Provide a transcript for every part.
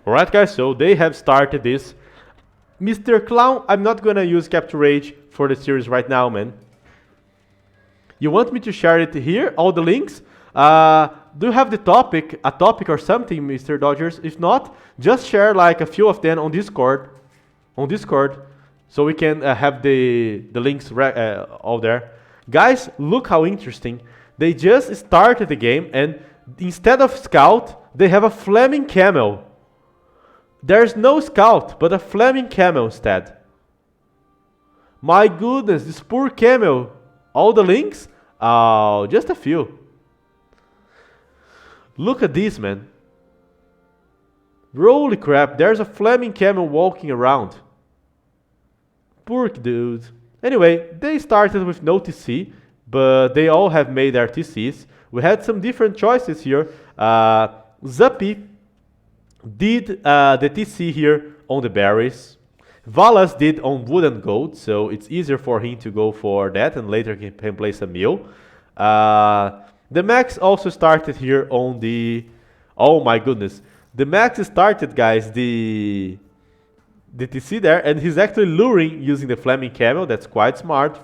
Alright guys, so they have started this. Mr. Clown, I'm not gonna use Capture Rage for the series right now, man. You want me to share it here, all the links? Do you have a topic or something, Mr. Dodgers? If not, just share like a few of them on Discord, so we can have the links all there. Guys, look how interesting. They just started the game, and instead of Scout, they have a Flaming Camel. There's no Scout, but a Flaming Camel instead. My goodness, this poor camel. All the links? Oh, just a few. Look at this, man. Holy crap, there's a Flaming Camel walking around. Poor dude. Anyway, they started with no TC, but they all have made their TCs. We had some different choices here. Zuppy did the TC here on the berries. Valas did on wood and gold, so it's easier for him to go for that and later he can place a mill. The Max also started here on the... Oh my goodness. The Max started, guys, the TC there, and he's actually luring using the Flaming Camel. That's quite smart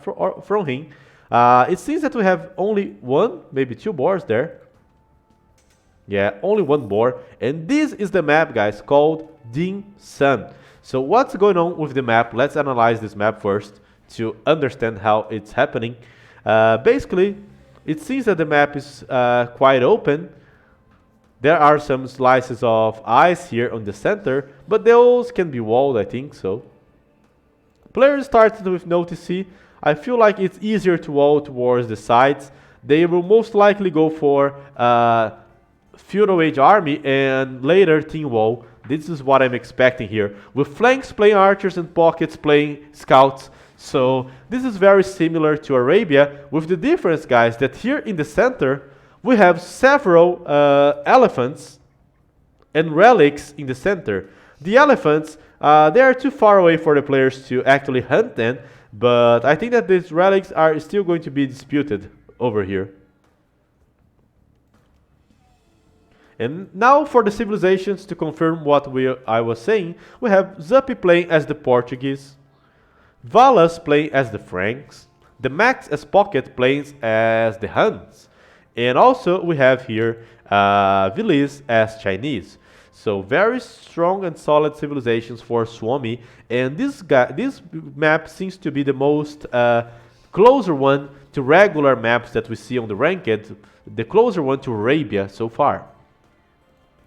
from him. It seems that we have only one, maybe two boars there. Yeah, only one boar. And this is the map, guys, called Dim Sun. So what's going on with the map? Let's analyze this map first to understand how it's happening. Basically, it seems that the map is quite open. There are some slices of ice here on the center, but those can be walled, I think so. Players started with no TC. I feel like it's easier to wall towards the sides. They will most likely go for Feudal Age Army and later Team Wall. This is what I'm expecting here, with flanks playing archers and pockets playing scouts. So this is very similar to Arabia, with the difference, guys, that here in the center we have several elephants and relics in the center. The elephants, they are too far away for the players to actually hunt them, but I think that these relics are still going to be disputed over here. And now for the civilizations, to confirm what I was saying, we have Zuppy playing as the Portuguese, Valas playing as the Franks, the Max as Pocket playing as the Huns, and also we have here Vilis as Chinese. So very strong and solid civilizations for Suomi, and this map seems to be the most closer one to regular maps that we see on the ranked, the closer one to Arabia so far.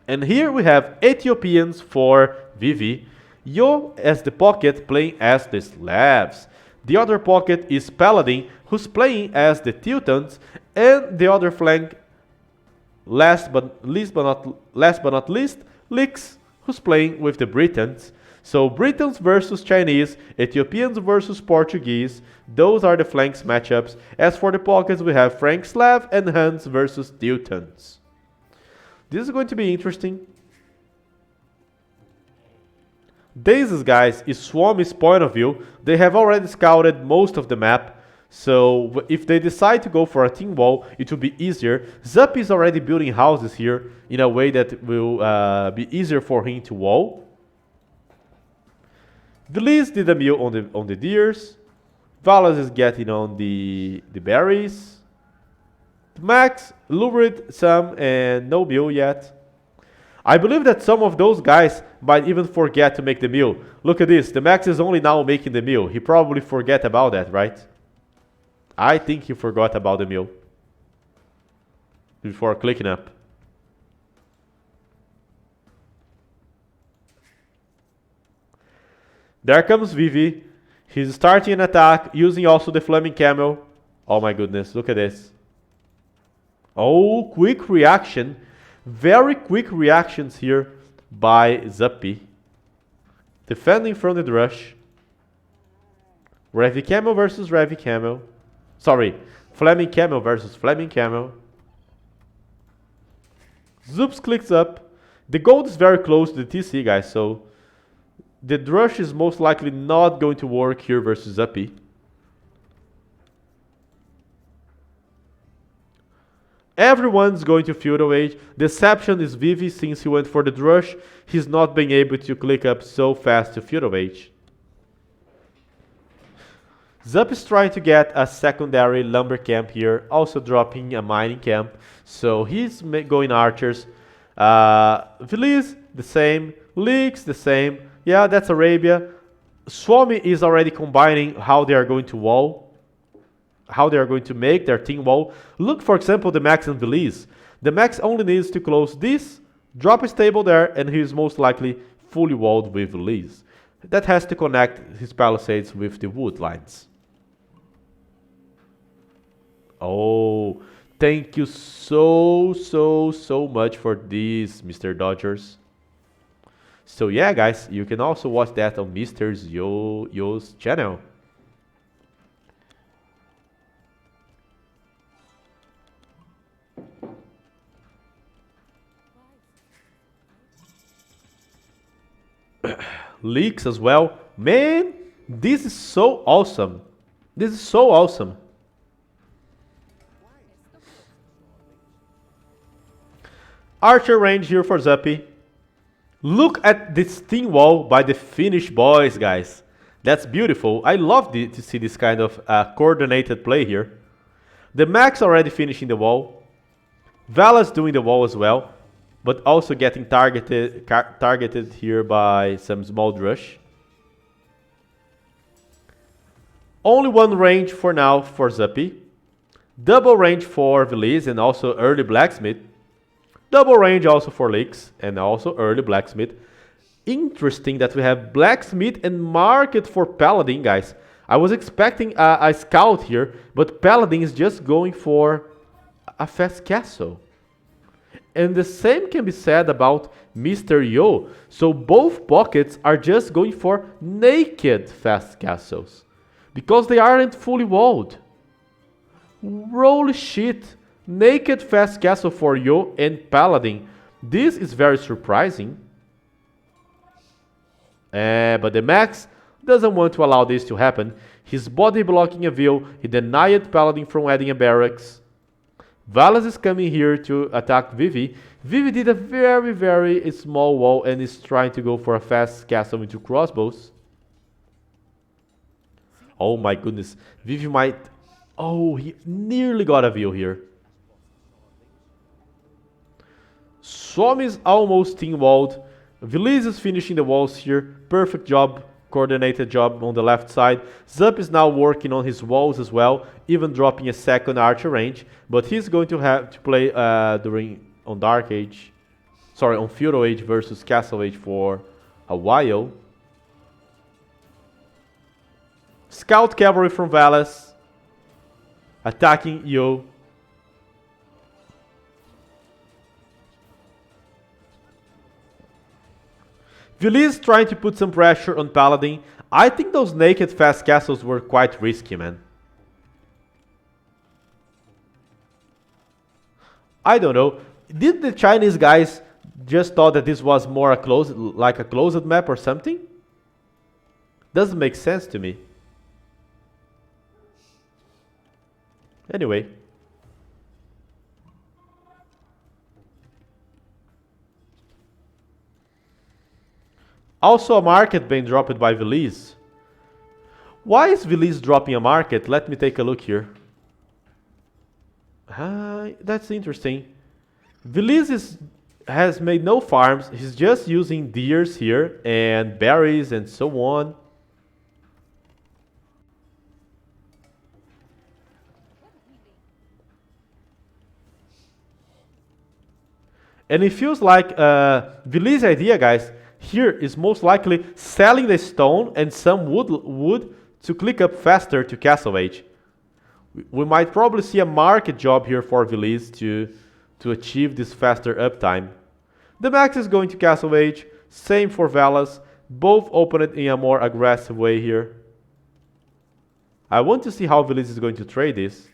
And here we have Ethiopians for Vivi, Yo as the Pocket playing as the Slavs. The other Pocket is Paladin, who's playing as the Teutons, and the other flank, last but not least, Lix, who's playing with the Britons. So Britons versus Chinese, Ethiopians versus Portuguese, those are the flanks matchups. As for the Pockets, we have Frank Slav and Huns versus Teutons. This is going to be interesting. This, guys, is Suomi's point of view. They have already scouted most of the map, so if they decide to go for a team wall, it will be easier. Zup is already building houses here in a way that will be easier for him to wall. Vilis did a mill on the deers. Valas is getting on the berries. Max lured some and no mill yet. I believe that some of those guys might even forget to make the mill. Look at this, the Max is only now making the mill. He probably forget about that, right? I think he forgot about the mill before clicking up. There comes Vivi. He's starting an attack using also the Flaming Camel. Oh my goodness, look at this. Oh, quick reaction. Very quick reactions here by Zuppy. Defending from the Drush. Revi Camel versus Revi Camel. Sorry, Flaming Camel versus Flaming Camel. Zoops clicks up. The gold is very close to the TC, guys, so the Drush is most likely not going to work here versus Zuppy. Everyone's going to feudal age. The exception is Vivi since he went for the rush. He's not being able to click up so fast to feudal age. Zup is trying to get a secondary lumber camp here, also dropping a mining camp. So he's going archers. Feliz, the same. Leaks, the same. Yeah, that's Arabia. Suomi is already combining how they are going to wall, how they are going to make their team wall. Look, for example, the Max and Belize. The Max only needs to close this, drop a stable there, and he is most likely fully walled with Belize. That has to connect his palisades with the wood lines. Oh, thank you so much for this, Mr. Dodgers. So yeah, guys, you can also watch that on Mr. Yo's channel. Leaks as well. Man, this is so awesome. This is so awesome. Archer range here for Zuppy. Look at this thin wall by the Finnish boys, guys. That's beautiful. I love to see this kind of coordinated play here. The Max already finishing the wall. Vala's doing the wall as well, but also getting targeted here by some small rush. Only one range for now for Zuppy. Double range for Veliz and also early Blacksmith. Double range also for Leaks and also early Blacksmith. Interesting that we have Blacksmith and Market for Paladin, guys. I was expecting a scout here, but Paladin is just going for a fast castle. And the same can be said about Mr. Yo. So both pockets are just going for naked fast castles, because they aren't fully walled. Holy shit. Naked fast castle for Yo and Paladin. This is very surprising. But the Max doesn't want to allow this to happen. He's body blocking a view. He denied Paladin from adding a barracks. Valas is coming here to attack Vivi. Vivi did a very small wall and is trying to go for a fast castle into crossbows. Oh my goodness. Vivi might... Oh, he nearly got a view here. Suomi is almost team-walled. Veliz is finishing the walls here. Perfect job, coordinated job on the left side. Zup is now working on his walls as well, even dropping a second archer range. But he's going to have to play on Dark Age. Sorry, on Feudal Age versus Castle Age for a while. Scout Cavalry from Valas. Attacking Yo. Veliz trying to put some pressure on Paladin. I think those naked fast castles were quite risky, man. I don't know. Did the Chinese guys just thought that this was more like a closed map or something? Doesn't make sense to me. Anyway. Also a market being dropped by Veliz. Why is Veliz dropping a market? Let me take a look here. That's interesting. Veliz has made no farms. He's just using deers here and berries and so on. And it feels like Veliz's idea, guys, here is most likely selling the stone and some wood to click up faster to Castle Age. We might probably see a market job here for Veliz to achieve this faster uptime. The Max is going to Castle Age, same for Valas, both open it in a more aggressive way here. I want to see how Veliz is going to trade this.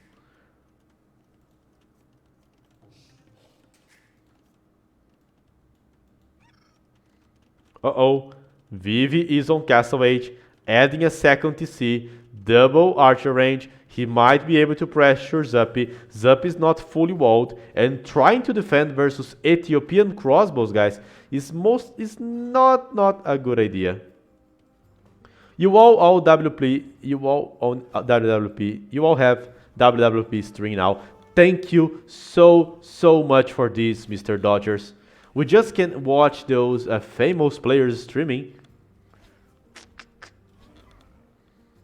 Uh-oh, Vivi is on Castle Age, adding a second TC. Double archer range. He might be able to pressure Zuppy. Zuppy is not fully walled, and trying to defend versus Ethiopian crossbows, guys, is not a good idea. You all WP, you all own WWP, you all have WWP stream now. Thank you so much for this, Mr. Dodgers. We just can watch those famous players streaming.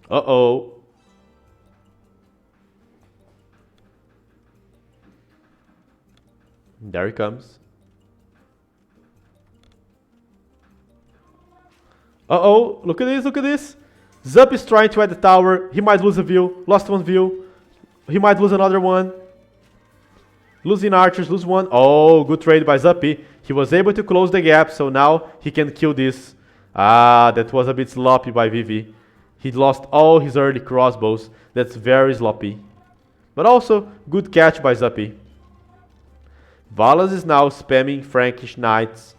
Uh-oh. There he comes. Uh-oh, look at this, look at this. Zup is trying to add the tower. He might lose a view. Lost one view. He might lose another one. Losing archers, lose one. Oh, good trade by Zuppy. He was able to close the gap, so now he can kill this. Ah, that was a bit sloppy by Vivi. He lost all his early crossbows. That's very sloppy. But also, good catch by Zuppy. Valas is now spamming Frankish Knights.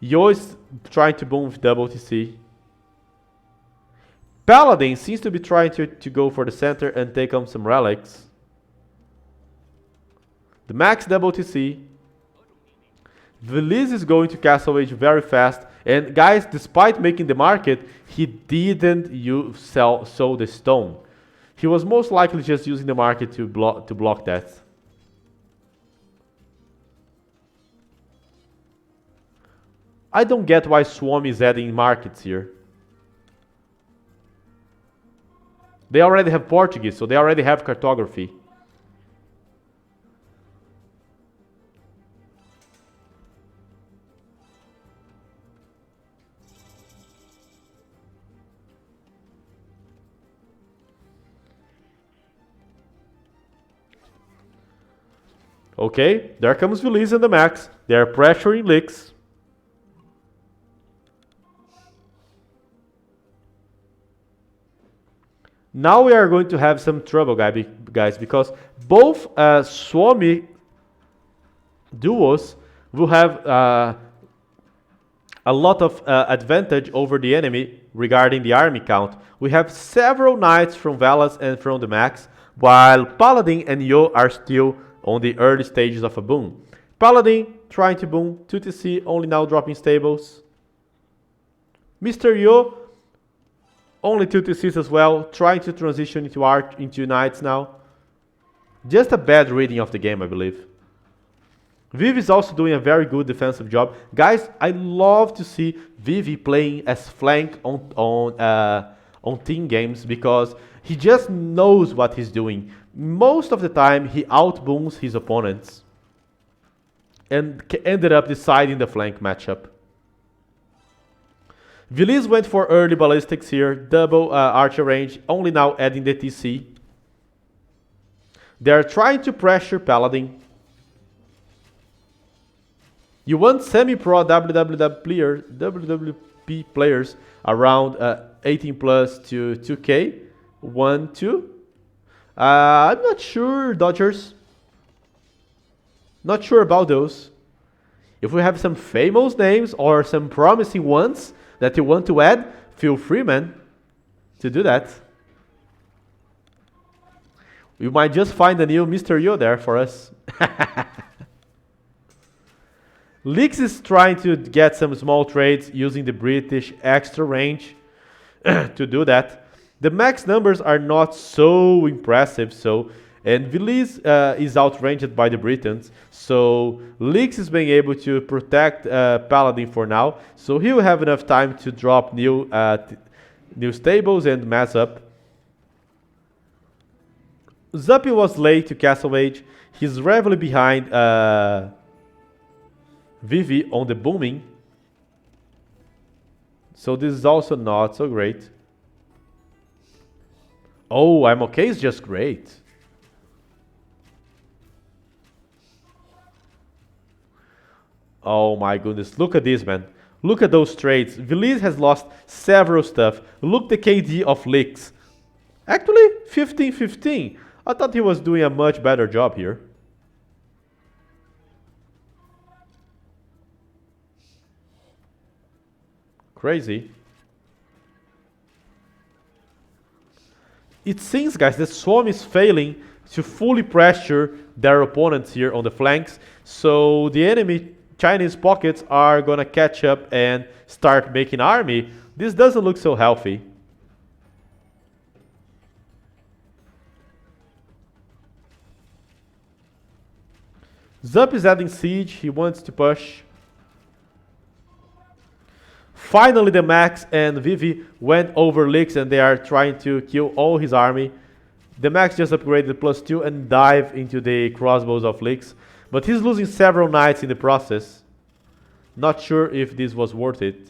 Yo is trying to boom with double TC. Paladin seems to be trying to go for the center and take on some relics. The max double TC. Veliz is going to Castle Age very fast. And guys, despite making the market, he didn't sow the stone. He was most likely just using the market to block that. I don't get why Suomi is adding markets here. They already have Portuguese, so they already have cartography. Okay, there comes Veliz and the Max. They are pressuring Lix. Now we are going to have some trouble, guys, because both Suomi duos will have a lot of advantage over the enemy regarding the army count. We have several knights from Valas and from the Max, while Paladin and Yo are still on the early stages of a boom. Paladin trying to boom, 2TC only now dropping stables. Mr. Yo only 2TCs as well, trying to transition into knights now. Just a bad reading of the game, I believe. Vivi is also doing a very good defensive job. Guys, I love to see Vivi playing as flank on team games because he just knows what he's doing. Most of the time, he outbooms his opponents and ended up deciding the flank matchup. Veliz went for early ballistics here, double archer range, only now adding the TC. They're trying to pressure Paladin. You want semi-pro WWP players around 18 plus to 2K, 1, 2. I'm not sure, Dodgers. Not sure about those. If we have some famous names or some promising ones that you want to add, feel free, man, to do that. We might just find a new Mr. Yo there for us. Lix is trying to get some small trades using the British extra range to do that. The max numbers are not so impressive, and Veliz is outranged by the Britons, so Lix is being able to protect Paladin for now, so he will have enough time to drop new stables and mass up. Zuppy was late to Castle Age. He's heavily behind Vivi on the booming, so this is also not so great. Oh, I'm okay is just great. Oh my goodness, look at this, man. Look at those trades. Veliz has lost several stuff. Look the KD of Lix. Actually, 15-15. I thought he was doing a much better job here. Crazy. It seems, guys, that Suomi is failing to fully pressure their opponents here on the flanks. So the enemy Chinese pockets are gonna catch up and start making army. This doesn't look so healthy. Zup is adding siege. He wants to push. Finally, the Max and Vivi went over Lix and they are trying to kill all his army. The Max just upgraded +2 and dive into the crossbows of Lix. But he's losing several knights in the process. Not sure if this was worth it.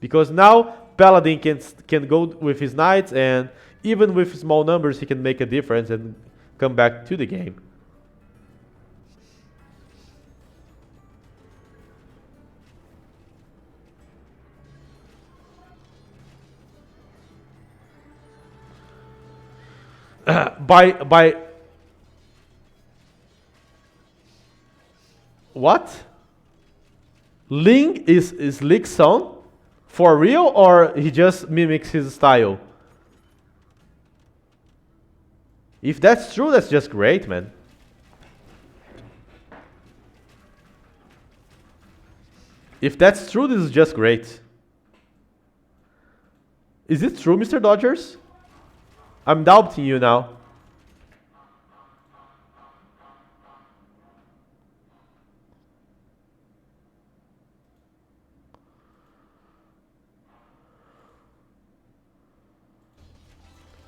Because now Paladin can go with his knights, and even with small numbers he can make a difference and come back to the game. By what? Ling is Lick's son? For real, or he just mimics his style? If that's true, that's just great, man. If that's true, this is just great. Is it true, Mr. Dodgers? I'm doubting you now.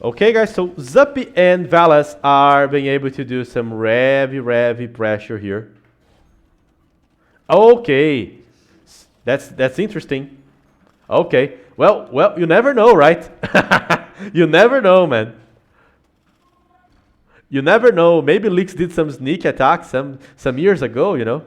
Okay, guys, so Zuppy and Valas are being able to do some heavy pressure here. Okay, that's interesting. Okay, well, you never know, right? You never know, man. You never know. Maybe Lix did some sneak attacks some years ago, you know.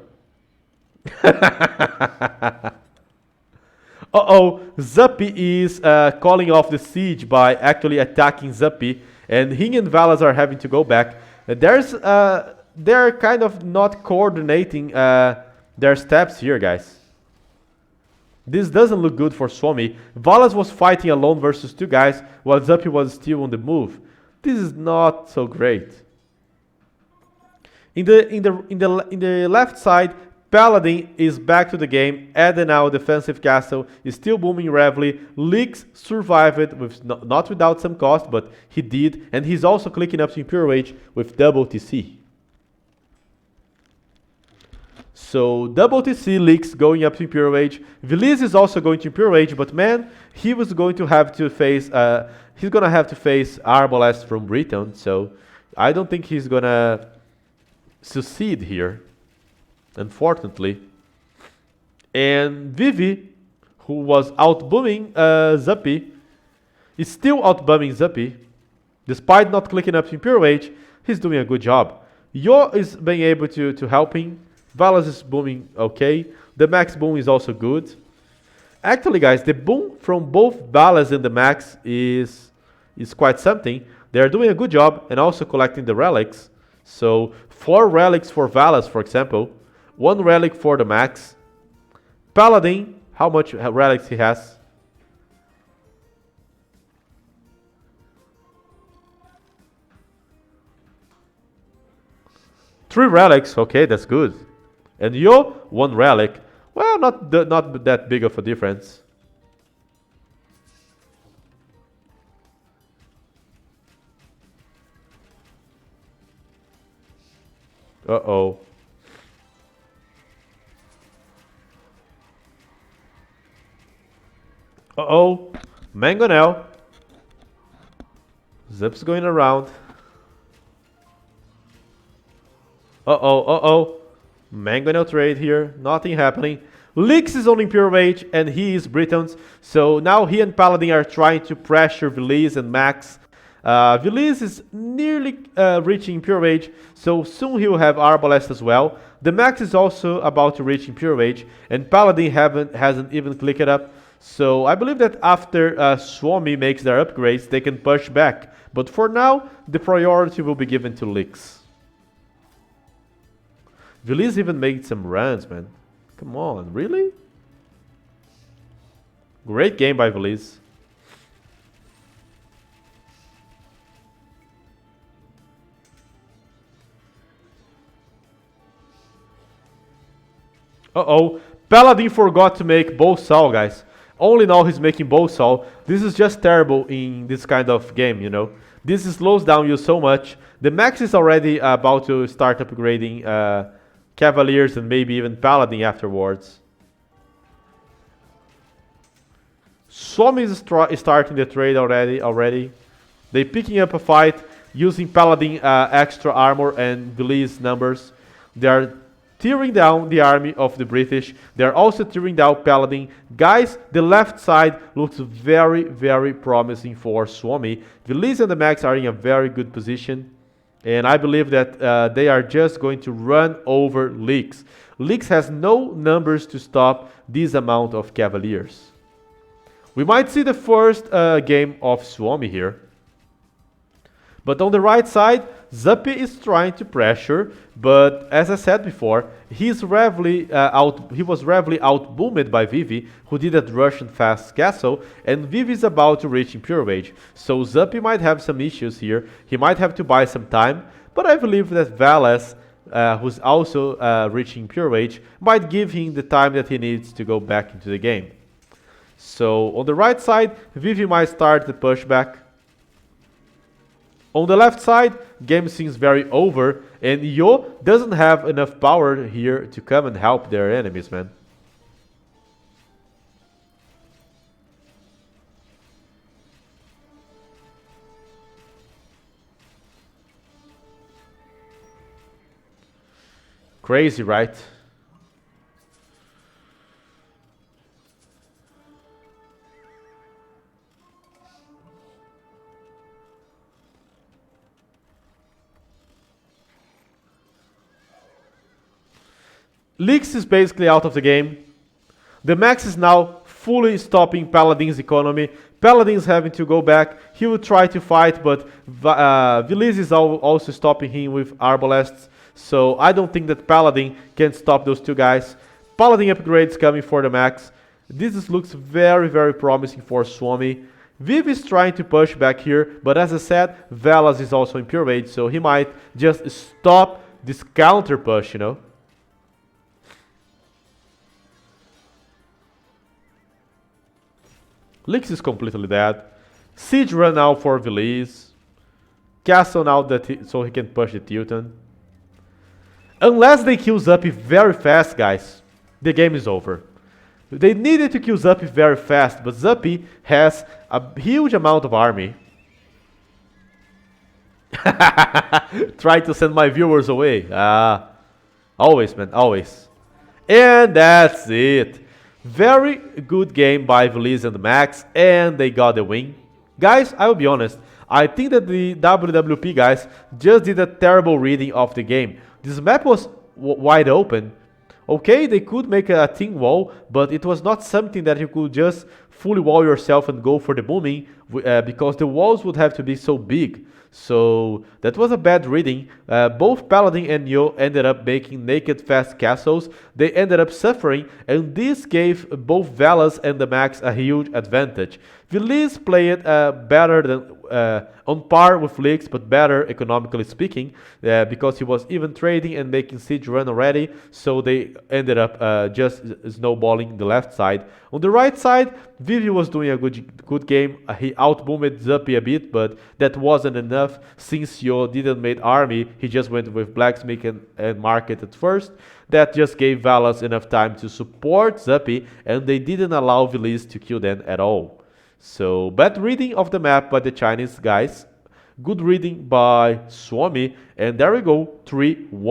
Uh-oh, Zuppy is calling off the siege by actually attacking Zuppy, and Hing and Valas are having to go back. They're kind of not coordinating their steps here, guys. This doesn't look good for Suomi. Valas was fighting alone versus two guys, while Zuppy was still on the move. This is not so great. In the left side, Paladin is back to the game. Edenau defensive castle is still booming heavily. Lix survived it with not without some cost, but he did, and he's also clicking up to Imperial Age with double TC. So double TC, Lix going up to Imperial Age. Veliz is also going to Imperial Age, but man, he was going to have to face he's gonna have to face Arbalest from Britain, so I don't think he's gonna succeed here, unfortunately. And Vivi, who was outbooming Zuppy, is still outbooming Zuppy. Despite not clicking up to Imperial Age, he's doing a good job. Yo is being able to help him. Valas is booming okay. The Max boom is also good. Actually, guys, the boom from both Valas and the Max is quite something. They're doing a good job and also collecting the relics. So 4 relics for Valas, for example. 1 relic for the Max. Paladin, how much relics he has? Three relics, okay, that's good. And Yo, 1 relic. Well, not that big of a difference. Uh-oh. Uh-oh. Mangonel. Zip's going around. Uh-oh, uh-oh. Mangonel trade here. Nothing happening. Lix is on Imperial Age and he is Britons. So now he and Paladin are trying to pressure Veliz and Max. Veliz is nearly reaching Imperial Age, so soon he will have Arbalest as well. The Max is also about to reach Imperial Age, and Paladin hasn't even clicked it up. So I believe that after Suomi makes their upgrades, they can push back. But for now, the priority will be given to Lix. Veliz even made some runs, man. Come on, really? Great game by Veliz. Uh-oh. Paladin forgot to make bow saw, guys. Only now he's making bow saw. This is just terrible in this kind of game, you know. This slows down you so much. The max is already about to start upgrading Cavaliers and maybe even Paladin afterwards. Suomi is starting the trade already. They picking up a fight using Paladin extra armor and Belize numbers. They are tearing down the army of the British. They are also tearing down Paladin. Guys, the left side looks very, very promising for Suomi. Belize and the Max are in a very good position. And I believe that they are just going to run over Leaks. Leaks has no numbers to stop this amount of Cavaliers. We might see the first game of Suomi here. But on the right side, Zuppi is trying to pressure, but as I said before, he was heavily outboomed by Vivi, who did a Russian fast castle, and Vivi is about to reach Impure Rage. So Zuppi might have some issues here, he might have to buy some time, but I believe that Valas, who's also reaching Impure Rage, might give him the time that he needs to go back into the game. So on the right side, Vivi might start the pushback. On the left side, game seems very over, and Yo doesn't have enough power here to come and help their enemies, man. Crazy, right? Leaks is basically out of the game. The Max is now fully stopping Paladin's economy. Paladin's having to go back. He will try to fight, but Viliz is also stopping him with Arbalests. So I don't think that Paladin can stop those two guys. Paladin upgrades coming for the Max. This looks very, very promising for Suomi. Viv is trying to push back here, but as I said, Velas is also in Pure Rage, so he might just stop this counter push, you know. Lix is completely dead. Siege run out for Veliz. Castle now so he can push the Tilton. Unless they kill Zuppi very fast, guys, the game is over. They needed to kill Zuppi very fast, but Zuppi has a huge amount of army. Try to send my viewers away. Always, man, always. And that's it. Very good game by Veliz and Max, and they got the win. Guys, I will be honest, I think that the WWP guys just did a terrible reading of the game. This map was wide open. Okay, they could make a team wall, but it was not something that you could just fully wall yourself and go for the booming, because the walls would have to be so big. So that was a bad reading. Both Paladin and Yo ended up making naked fast castles. They ended up suffering, and this gave both Valas and the Max a huge advantage. Veliz played better than on par with Lix, but better economically speaking, because he was even trading and making siege run already. So they ended up just snowballing the left side. On the right side, Vivi was doing a good game. He outboomed Zuppi a bit, but that wasn't enough. Since Yo didn't make army, he just went with blacksmith and market at first. That just gave Valas enough time to support Zuppi, and they didn't allow Veliz to kill them at all. So, bad reading of the map by the Chinese guys. Good reading by Suomi. And there we go, 3-1.